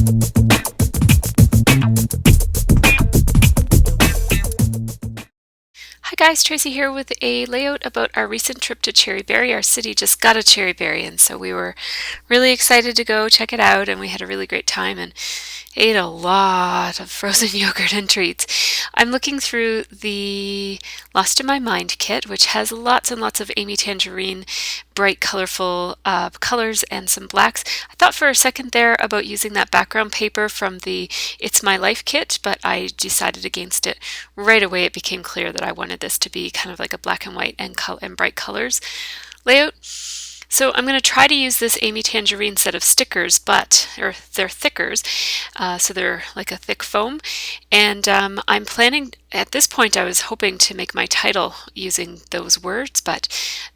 Hi guys, Tracy here with a layout about our recent trip to Cherryberry. Our city just got a Cherryberry, and so we were really excited to go check it out, and we had a really great time and ate a lot of frozen yogurt and treats. I'm looking through the Lost in My Mind kit, which has lots and lots of Amy Tangerine, bright colorful colors and some blacks. I thought for a second there about using that background paper from the It's My Life kit, but I decided against it right away. It became clear that I wanted this to be kind of like a black and white and bright colors layout. So I'm going to try to use this Amy Tangerine set of stickers, or they're thickers, so they're like a thick foam. And I'm planning, at this point I was hoping to make my title using those words, but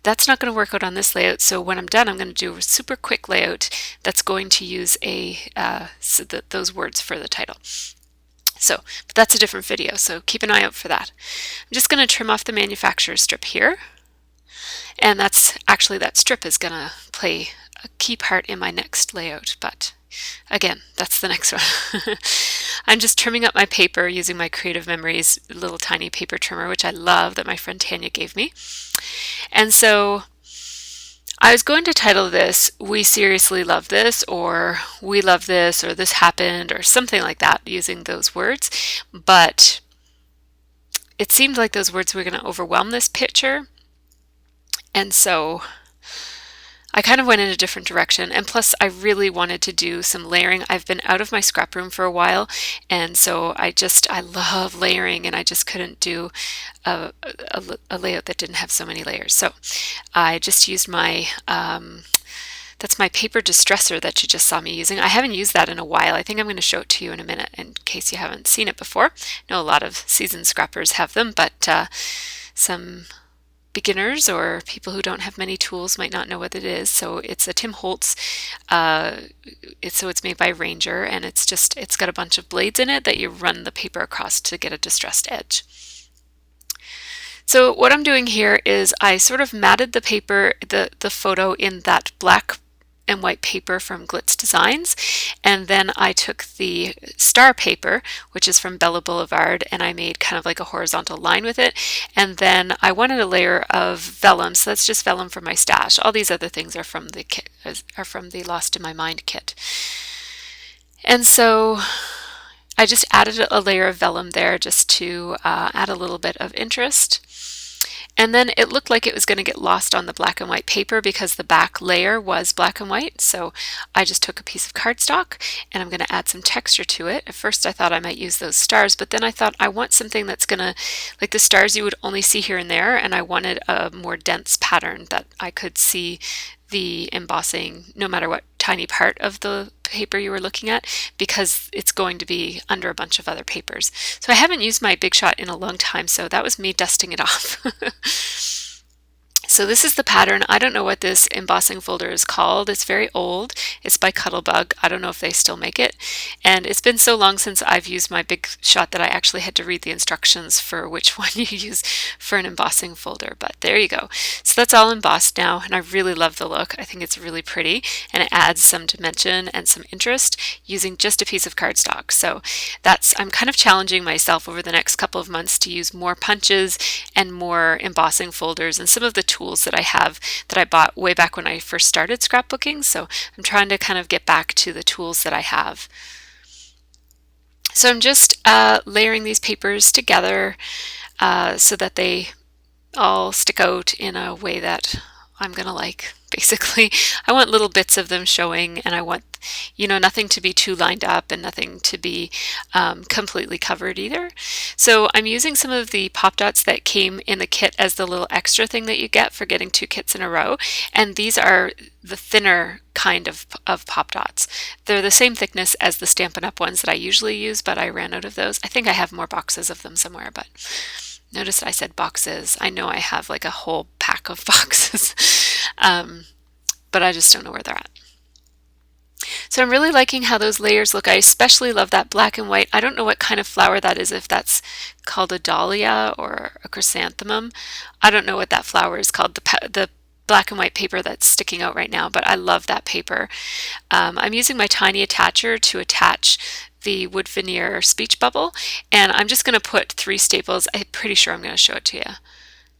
that's not going to work out on this layout. So when I'm done, I'm going to do a super quick layout that's going to use those words for the title. So, but that's a different video, so keep an eye out for that. I'm just going to trim off the manufacturer's strip here. And that strip is going to play a key part in my next layout, but again, that's the next one. I'm just trimming up my paper using my Creative Memories little tiny paper trimmer, which I love, that my friend Tanya gave me. And so I was going to title this "We Seriously Love This," or "We Love This," or "This Happened," or something like that, using those words, but it seemed like those words were going to overwhelm this picture. And so I kind of went in a different direction, and plus I really wanted to do some layering. I've been out of my scrap room for a while, and so I love layering, and I just couldn't do a layout that didn't have so many layers. So I just used my that's my paper distressor that you just saw me using. I haven't used that in a while. I think I'm going to show it to you in a minute in case you haven't seen it before. I know a lot of seasoned scrappers have them, but some beginners or people who don't have many tools might not know what it is. So it's a Tim Holtz, it's made by Ranger, and it's got a bunch of blades in it that you run the paper across to get a distressed edge. So what I'm doing here is I sort of matted the paper, the photo in that black and white paper from Glitz Designs, and then I took the star paper, which is from Bella Boulevard, and I made kind of like a horizontal line with it, and then I wanted a layer of vellum, so that's just vellum from my stash. All these other things are from the kit, are from the Lost in My Mind kit. And so I just added a layer of vellum there just to add a little bit of interest. And then it looked like it was going to get lost on the black and white paper because the back layer was black and white. So I just took a piece of cardstock and I'm going to add some texture to it. At first I thought I might use those stars, but then I thought I want something that's going to, like the stars you would only see here and there, and I wanted a more dense pattern that I could see the embossing no matter what tiny part of the paper you were looking at, because it's going to be under a bunch of other papers. So I haven't used my Big Shot in a long time, so that was me dusting it off. So this is the pattern. I don't know what this embossing folder is called. It's very old. It's by Cuttlebug. I don't know if they still make it. And it's been so long since I've used my Big Shot that I actually had to read the instructions for which one you use for an embossing folder. But there you go. So that's all embossed now, and I really love the look. I think it's really pretty, and it adds some dimension and some interest using just a piece of cardstock. So I'm kind of challenging myself over the next couple of months to use more punches and more embossing folders and some of the tools that I have that I bought way back when I first started scrapbooking. So I'm trying to kind of get back to the tools that I have. So I'm just layering these papers together so that they all stick out in a way that I'm gonna like. Basically, I want little bits of them showing, and I want, nothing to be too lined up and nothing to be completely covered either. So I'm using some of the pop dots that came in the kit as the little extra thing that you get for getting 2 kits in a row, and these are the thinner kind of pop dots. They're the same thickness as the Stampin' Up! Ones that I usually use, but I ran out of those. I think I have more boxes of them somewhere, but notice I said boxes. I know I have like a whole pack of boxes. But I just don't know where they're at. So I'm really liking how those layers look. I especially love that black and white. I don't know what kind of flower that is, if that's called a dahlia or a chrysanthemum. I don't know what that flower is called. The black and white paper that's sticking out right now, but I love that paper. I'm using my tiny attacher to attach the wood veneer speech bubble, and I'm just going to put 3 staples. I'm pretty sure I'm going to show it to you.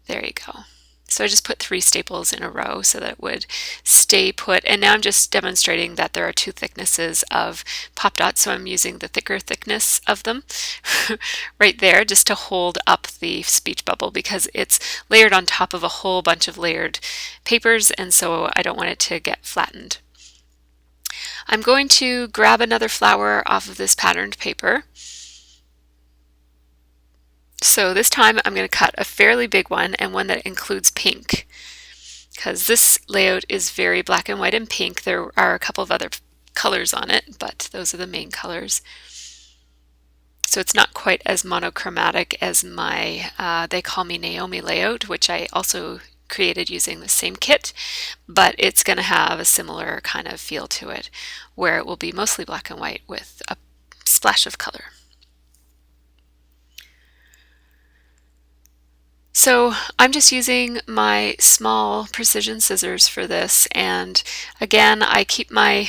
There you go. So I just put 3 staples in a row so that it would stay put. And now I'm just demonstrating that there are 2 thicknesses of pop dots. So I'm using the thicker thickness of them right there just to hold up the speech bubble, because it's layered on top of a whole bunch of layered papers, and so I don't want it to get flattened. I'm going to grab another flower off of this patterned paper. So this time I'm going to cut a fairly big one, and one that includes pink, because this layout is very black and white and pink. There are a couple of other colors on it, but those are the main colors. So it's not quite as monochromatic as my They Call Me Naomi layout, which I also created using the same kit, but it's going to have a similar kind of feel to it, where it will be mostly black and white with a splash of color. So I'm just using my small precision scissors for this, and again I keep my,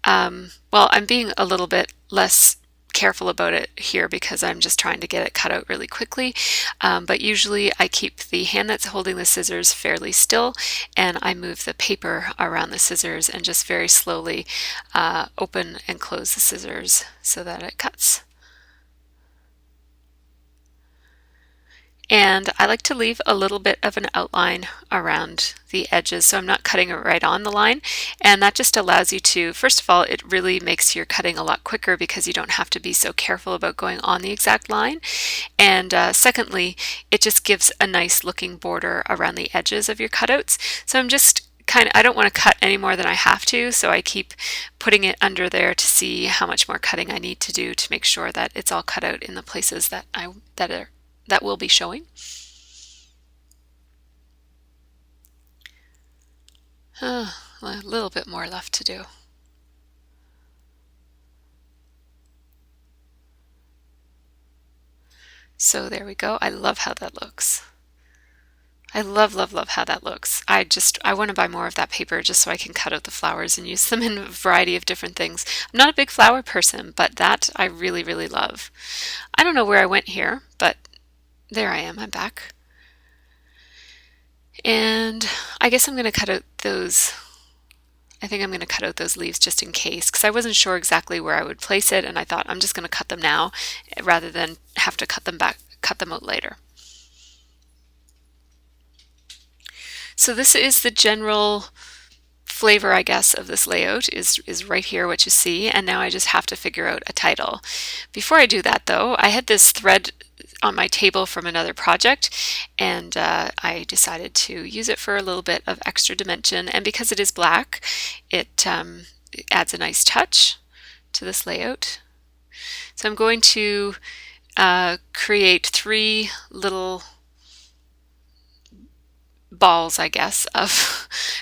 well, I'm being a little bit less careful about it here because I'm just trying to get it cut out really quickly, but usually I keep the hand that's holding the scissors fairly still, and I move the paper around the scissors and just very slowly open and close the scissors so that it cuts. And I like to leave a little bit of an outline around the edges, so I'm not cutting it right on the line, and that just allows you to, first of all, it really makes your cutting a lot quicker because you don't have to be so careful about going on the exact line, and secondly, it just gives a nice looking border around the edges of your cutouts. So I'm just I don't want to cut any more than I have to, so I keep putting it under there to see how much more cutting I need to do to make sure that it's all cut out in the places that that will be showing. A little bit more left to do. So there we go. I love how that looks. I love, love, love how that looks. I want to buy more of that paper just so I can cut out the flowers and use them in a variety of different things. I'm not a big flower person, but that I really, really love. I don't know where I went here, but there I am. I'm back. And I guess I'm going to cut out those, I think I'm going to cut out those leaves just in case, because I wasn't sure exactly where I would place it, and I thought I'm just going to cut them now rather than have to cut them out later. So this is the general flavor, I guess, of this layout is right here, what you see, and now I just have to figure out a title. Before I do that though, I had this thread on my table from another project, and I decided to use it for a little bit of extra dimension, and because it is black, it adds a nice touch to this layout. So I'm going to create 3 little balls, I guess, of,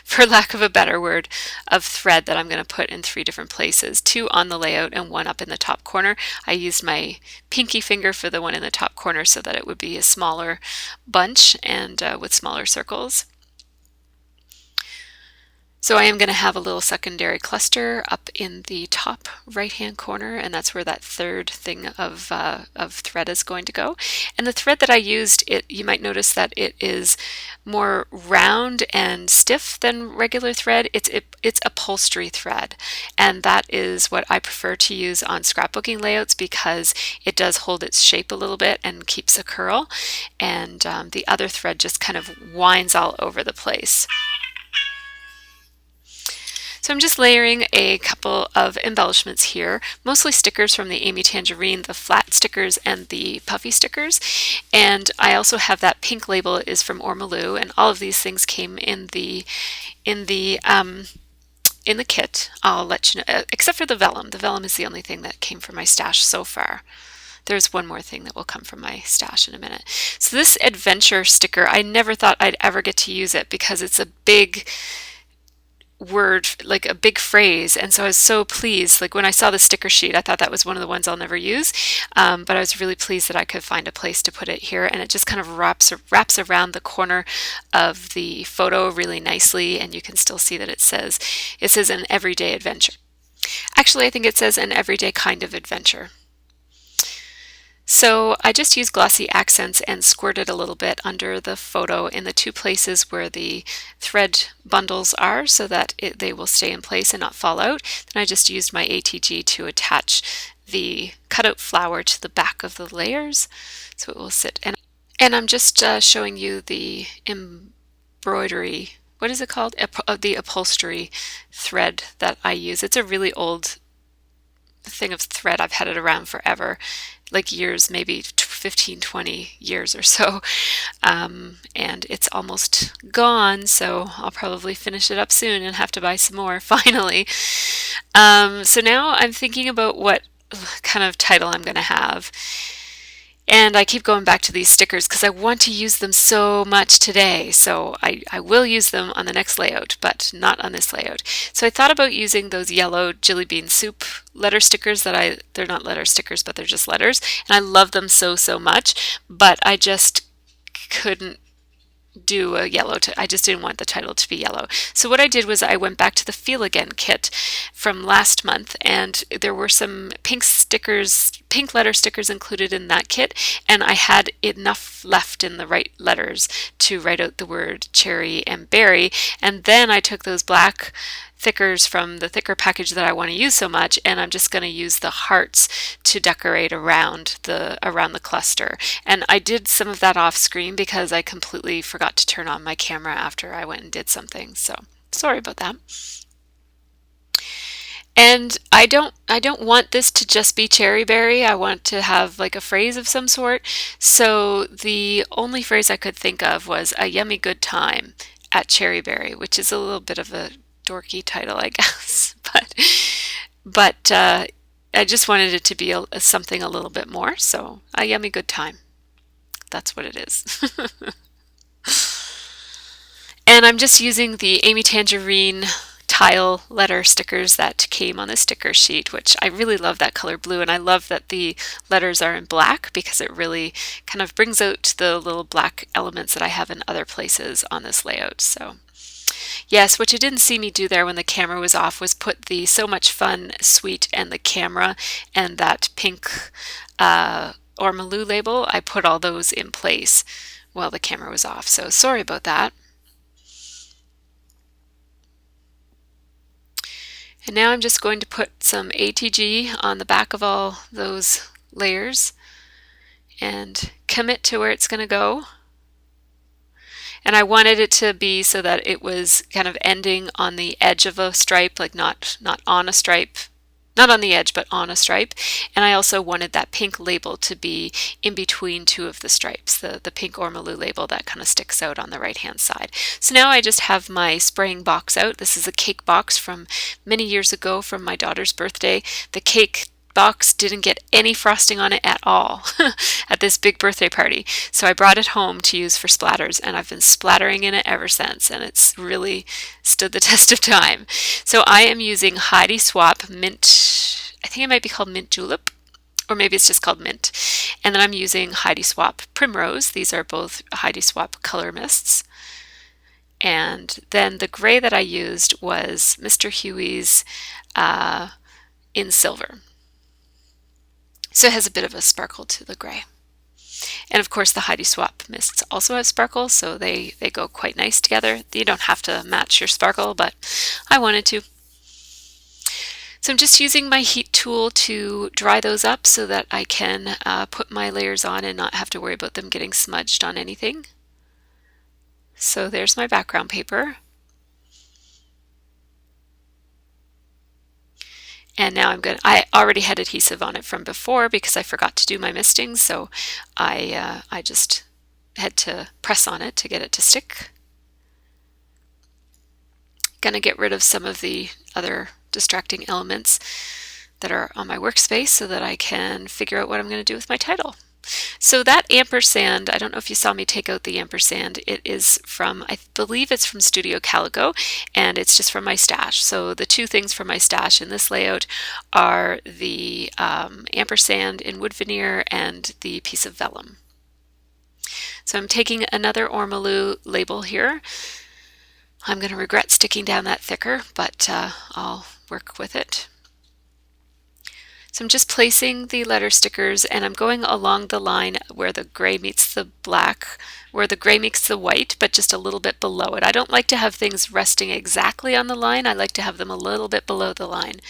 for lack of a better word, of thread that I'm going to put in 3 different places, 2 on the layout and 1 up in the top corner. I used my pinky finger for the one in the top corner so that it would be a smaller bunch and with smaller circles. So I am going to have a little secondary cluster up in the top right hand corner, and that's where that third thing of thread is going to go. And the thread that I used, you might notice that it is more round and stiff than regular thread. It's upholstery thread, and that is what I prefer to use on scrapbooking layouts because it does hold its shape a little bit and keeps a curl, and the other thread just kind of winds all over the place. So I'm just layering a couple of embellishments here, mostly stickers from the Amy Tangerine, the flat stickers and the puffy stickers. And I also have that pink label is from Ormolu, and all of these things came in the kit. I'll let you know, except for the vellum. The vellum is the only thing that came from my stash so far. There's one more thing that will come from my stash in a minute. So this adventure sticker, I never thought I'd ever get to use it because it's a big word, like a big phrase, and so I was so pleased. Like when I saw the sticker sheet, I thought that was one of the ones I'll never use, but I was really pleased that I could find a place to put it here, and it just kind of wraps around the corner of the photo really nicely, and you can still see that it says an everyday adventure. Actually, I think it says an everyday kind of adventure. So I just used glossy accents and squirted a little bit under the photo in the two places where the thread bundles are so that they will stay in place and not fall out. Then I just used my ATG to attach the cutout flower to the back of the layers so it will sit. And I'm just showing you the embroidery, what is it called? The upholstery thread that I use. It's a really old thing of thread. I've had it around forever, like years, maybe 15, 20 years or so. And it's almost gone, so I'll probably finish it up soon and have to buy some more finally. So now I'm thinking about what kind of title I'm going to have. And I keep going back to these stickers because I want to use them so much today. So I will use them on the next layout, but not on this layout. So I thought about using those yellow Jilly Bean Soup letter stickers they're not letter stickers, but they're just letters. And I love them so, so much, but I just couldn't do a yellow. I just didn't want the title to be yellow. So what I did was I went back to the Feel Again kit from last month, and there were some pink stickers, pink letter stickers included in that kit, and I had enough left in the right letters to write out the word cherry and berry. And then I took those black thickers from the thicker package that I want to use so much, and I'm just going to use the hearts to decorate around the cluster. And I did some of that off screen because I completely forgot to turn on my camera after I went and did something, so sorry about that. And I don't want this to just be cherry berry. I want to have like a phrase of some sort. So the only phrase I could think of was a yummy good time at Cherryberry, which is a little bit of a dorky title, I guess. But I just wanted it to be something a little bit more. So a yummy good time. That's what it is. And I'm just using the Amy Tangerine tile letter stickers that came on the sticker sheet, which I really love that color blue, and I love that the letters are in black because it really kind of brings out the little black elements that I have in other places on this layout. So yes, what you didn't see me do there when the camera was off was put the So Much Fun suite and the camera and that pink Ormaloo label. I put all those in place while the camera was off, so sorry about that. And now I'm just going to put some ATG on the back of all those layers and commit to where it's going to go. And I wanted it to be so that it was kind of ending on the edge of a stripe, like not on a stripe, not on the edge, but on a stripe. And I also wanted that pink label to be in between two of the stripes, the pink Ormaloo label that kind of sticks out on the right hand side. So now I just have my spraying box out. This is a cake box from many years ago from my daughter's birthday. The cake box didn't get any frosting on it at all at this big birthday party. So I brought it home to use for splatters, and I've been splattering in it ever since, and it's really stood the test of time. So I am using Heidi Swapp Mint, I think it might be called Mint Julep, or maybe it's just called Mint. And then I'm using Heidi Swapp Primrose. These are both Heidi Swapp color mists. And then the gray that I used was Mr. Huey's in Silver. So it has a bit of a sparkle to the gray. And of course the Heidi Swapp mists also have sparkle, so they go quite nice together. You don't have to match your sparkle, but I wanted to. So I'm just using my heat tool to dry those up so that I can put my layers on and not have to worry about them getting smudged on anything. So there's my background paper. And now I already had adhesive on it from before because I forgot to do my misting, so I just had to press on it to get it to stick. Gonna get rid of some of the other distracting elements that are on my workspace so that I can figure out what I'm going to do with my title. So that ampersand, I don't know if you saw me take out the ampersand. It is from, I believe it's from Studio Calico, and it's just from my stash. So the two things from my stash in this layout are the ampersand in wood veneer and the piece of vellum. So I'm taking another ormolu label here. I'm going to regret sticking down that thicker, but I'll work with it. So I'm just placing the letter stickers, and I'm going along the line where the gray meets the black, where the gray meets the white, but just a little bit below it. I don't like to have things resting exactly on the line. I like to have them a little bit below the line,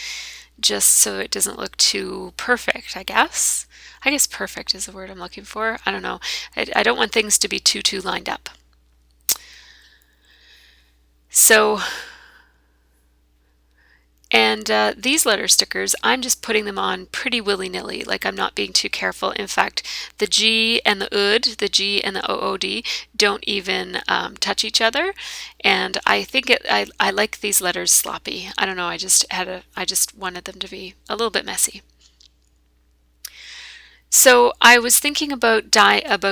just so it doesn't look too perfect, I guess. I guess perfect is the word I'm looking for. I don't know. I don't want things to be too lined up. So, and these letter stickers, I'm just putting them on pretty willy-nilly, like I'm not being too careful. In fact, the G and the UD, the G and the OOD don't even touch each other. And I think I like these letters sloppy. I don't know, I just wanted them to be a little bit messy. So I was thinking about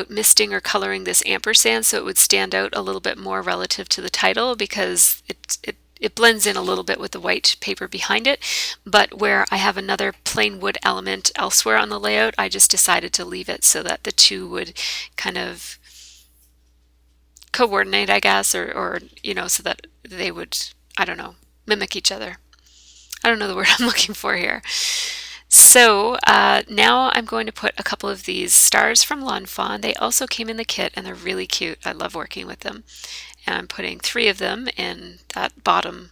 misting or coloring this ampersand so it would stand out a little bit more relative to the title, because it blends in a little bit with the white paper behind it, but where I have another plain wood element elsewhere on the layout, I just decided to leave it so that the two would kind of coordinate, I guess, or you know, so that they would, I don't know, mimic each other. I don't know the word I'm looking for here. So now I'm going to put a couple of these stars from Lawn Fawn. They also came in the kit and they're really cute. I love working with them. And I'm putting 3 of them in that bottom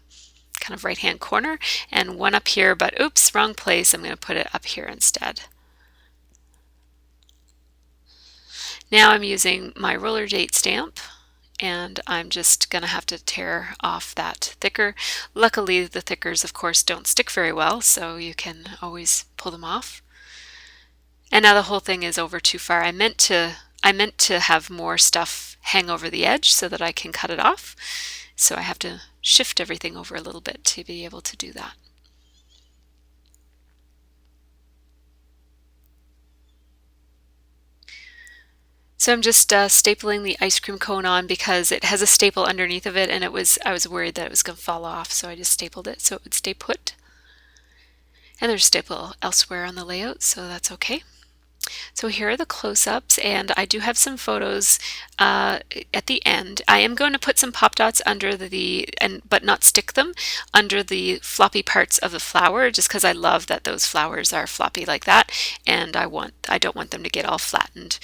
kind of right hand corner and 1 up here, but oops, wrong place. I'm going to put it up here instead. Now I'm using my roller date stamp, and I'm just going to have to tear off that thicker. Luckily the thickers of course don't stick very well, so you can always pull them off. And now the whole thing is over too far. I meant to have more stuff hang over the edge so that I can cut it off. So I have to shift everything over a little bit to be able to do that. So I'm just stapling the ice cream cone on because it has a staple underneath of it, and I was worried that it was going to fall off, so I just stapled it so it would stay put. And there's staple elsewhere on the layout, so that's okay. So here are the close-ups, and I do have some photos at the end. I am going to put some pop dots under but not stick them under the floppy parts of the flower, just because I love that those flowers are floppy like that, and I don't want them to get all flattened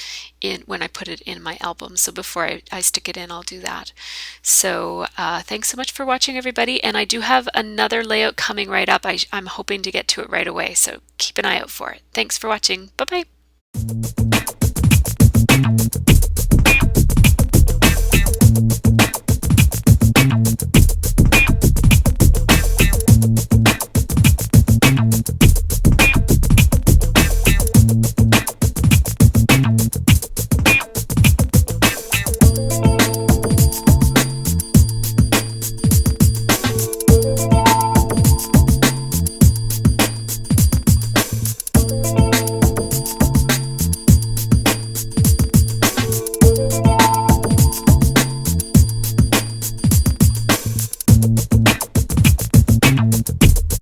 when I put it in my album. So before I stick it in, I'll do that. So thanks so much for watching, everybody, and I do have another layout coming right up. I'm hoping to get to it right away, so keep an eye out for it. Thanks for watching. Bye-bye.